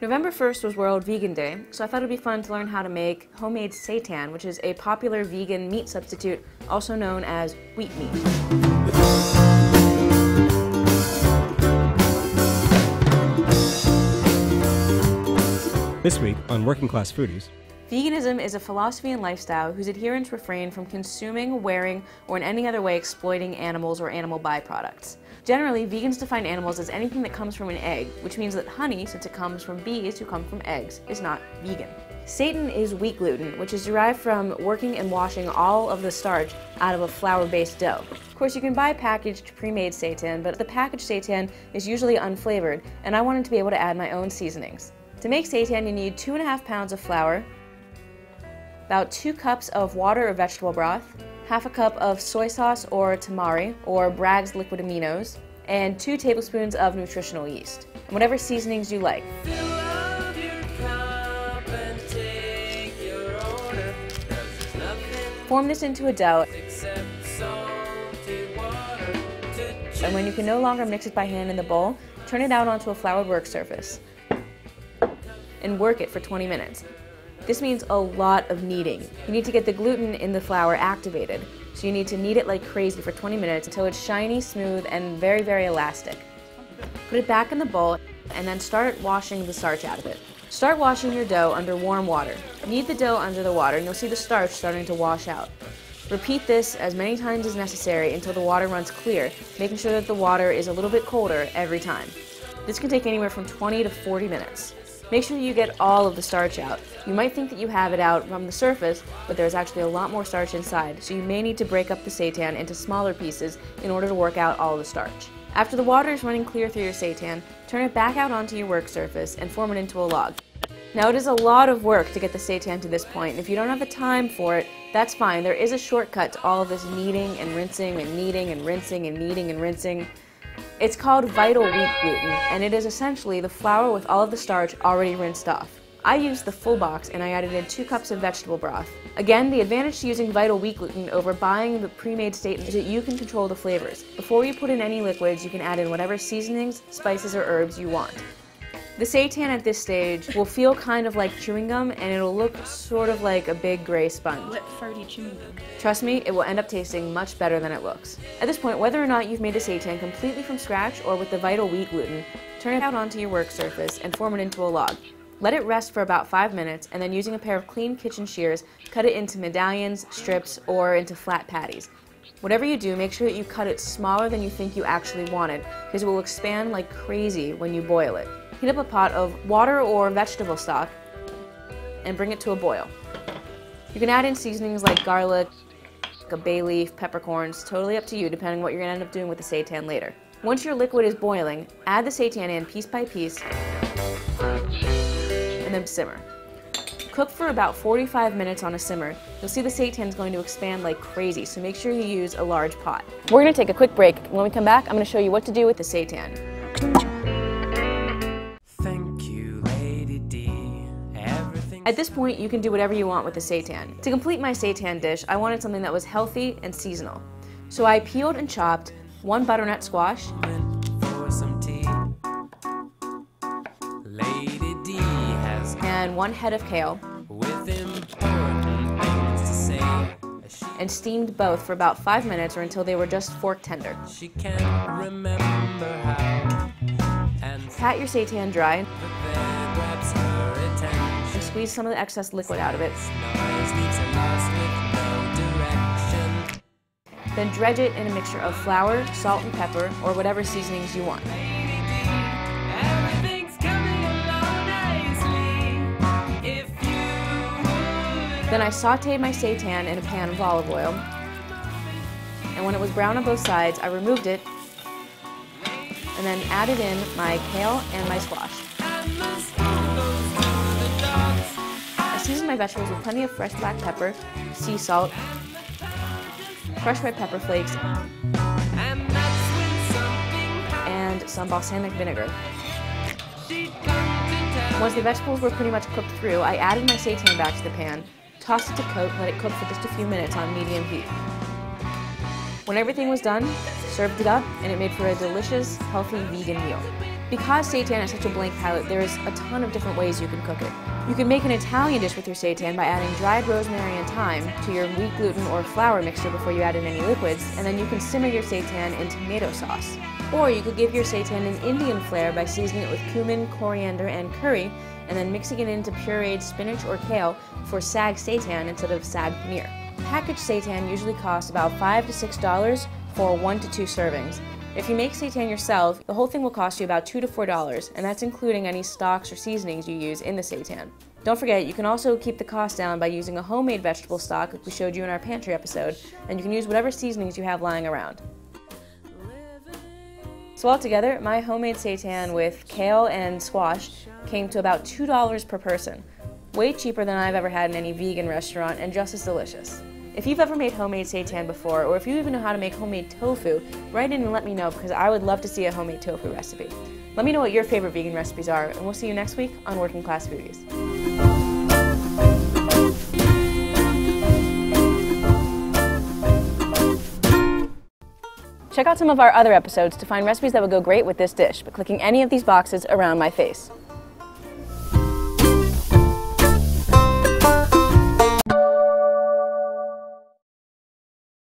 November 1st was World Vegan Day, so I thought it would be fun to learn how to make homemade seitan, which is a popular vegan meat substitute, also known as wheat meat. This week on Working Class Foodies. Veganism is a philosophy and lifestyle whose adherents refrain from consuming, wearing, or in any other way exploiting animals or animal byproducts. Generally, vegans define animals as anything that comes from an egg, which means that honey, since it comes from bees who come from eggs, is not vegan. Seitan is wheat gluten, which is derived from working and washing all of the starch out of a flour-based dough. Of course, you can buy packaged, pre-made seitan, but the packaged seitan is usually unflavored, and I wanted to be able to add my own seasonings. To make seitan, you need 2.5 pounds of flour, about 2 cups of water or vegetable broth, half a cup of soy sauce or tamari or Bragg's liquid aminos, and 2 tablespoons of nutritional yeast, and whatever seasonings you like. Form this into a dough, and when you can no longer mix it by hand in the bowl, turn it out onto a floured work surface and work it for 20 minutes. This means a lot of kneading. You need to get the gluten in the flour activated, so you need to knead it like crazy for 20 minutes until it's shiny, smooth, and very, very elastic. Put it back in the bowl and then start washing the starch out of it. Start washing your dough under warm water. Knead the dough under the water and you'll see the starch starting to wash out. Repeat this as many times as necessary until the water runs clear, making sure that the water is a little bit colder every time. This can take anywhere from 20 to 40 minutes. Make sure you get all of the starch out. You might think that you have it out from the surface, but there's actually a lot more starch inside, so you may need to break up the seitan into smaller pieces in order to work out all the starch. After the water is running clear through your seitan, turn it back out onto your work surface and form it into a log. Now, it is a lot of work to get the seitan to this point, and if you don't have the time for it, that's fine. There is a shortcut to all of this kneading and rinsing and kneading and rinsing and kneading and rinsing. It's called vital wheat gluten, and it is essentially the flour with all of the starch already rinsed off. I used the full box and I added in 2 cups of vegetable broth. Again, the advantage to using vital wheat gluten over buying the pre-made seitan is that you can control the flavors. Before you put in any liquids, you can add in whatever seasonings, spices, or herbs you want. The seitan at this stage will feel kind of like chewing gum, and it'll look sort of like a big gray sponge. What farty chewing gum? Trust me, it will end up tasting much better than it looks. At this point, whether or not you've made a seitan completely from scratch or with the vital wheat gluten, turn it out onto your work surface and form it into a log. Let it rest for about 5 minutes, and then using a pair of clean kitchen shears, cut it into medallions, strips, or into flat patties. Whatever you do, make sure that you cut it smaller than you think you actually want it, because it will expand like crazy when you boil it. Heat up a pot of water or vegetable stock and bring it to a boil. You can add in seasonings like garlic, a bay leaf, peppercorns, totally up to you depending on what you're going to end up doing with the seitan later. Once your liquid is boiling, add the seitan in piece by piece and then simmer. Cook for about 45 minutes on a simmer. You'll see the seitan is going to expand like crazy, so make sure you use a large pot. We're going to take a quick break. When we come back, I'm going to show you what to do with the seitan. At this point, you can do whatever you want with the seitan. To complete my seitan dish, I wanted something that was healthy and seasonal. So I peeled and chopped 1 butternut squash, and 1 head of kale, and steamed both for about 5 minutes or until they were just fork tender. Pat your seitan dry and squeeze some of the excess liquid out of it. Then dredge it in a mixture of flour, salt, and pepper, or whatever seasonings you want. Then I sauteed my seitan in a pan of olive oil, and when it was brown on both sides, I removed it and then added in my kale and my squash. I seasoned my vegetables with plenty of fresh black pepper, sea salt, crushed red pepper flakes, and some balsamic vinegar. Once the vegetables were pretty much cooked through, I added my seitan back to the pan, tossed it to coat, let it cook for just a few minutes on medium heat. When everything was done, served it up, and it made for a delicious, healthy vegan meal. Because seitan has such a blank palate, there is a ton of different ways you can cook it. You can make an Italian dish with your seitan by adding dried rosemary and thyme to your wheat gluten or flour mixture before you add in any liquids, and then you can simmer your seitan in tomato sauce. Or you could give your seitan an Indian flair by seasoning it with cumin, coriander, and curry, and then mixing it into pureed spinach or kale for sag seitan instead of sag paneer. Packaged seitan usually costs about $5 to $6 for 1 to 2 servings. If you make seitan yourself, the whole thing will cost you about $2 to $4, and that's including any stocks or seasonings you use in the seitan. Don't forget, you can also keep the cost down by using a homemade vegetable stock like we showed you in our pantry episode, and you can use whatever seasonings you have lying around. So altogether, my homemade seitan with kale and squash came to about $2 per person. Way cheaper than I've ever had in any vegan restaurant, and just as delicious. If you've ever made homemade seitan before, or if you even know how to make homemade tofu, write in and let me know, because I would love to see a homemade tofu recipe. Let me know what your favorite vegan recipes are, and we'll see you next week on Working Class Foodies. Check out some of our other episodes to find recipes that would go great with this dish by clicking any of these boxes around my face.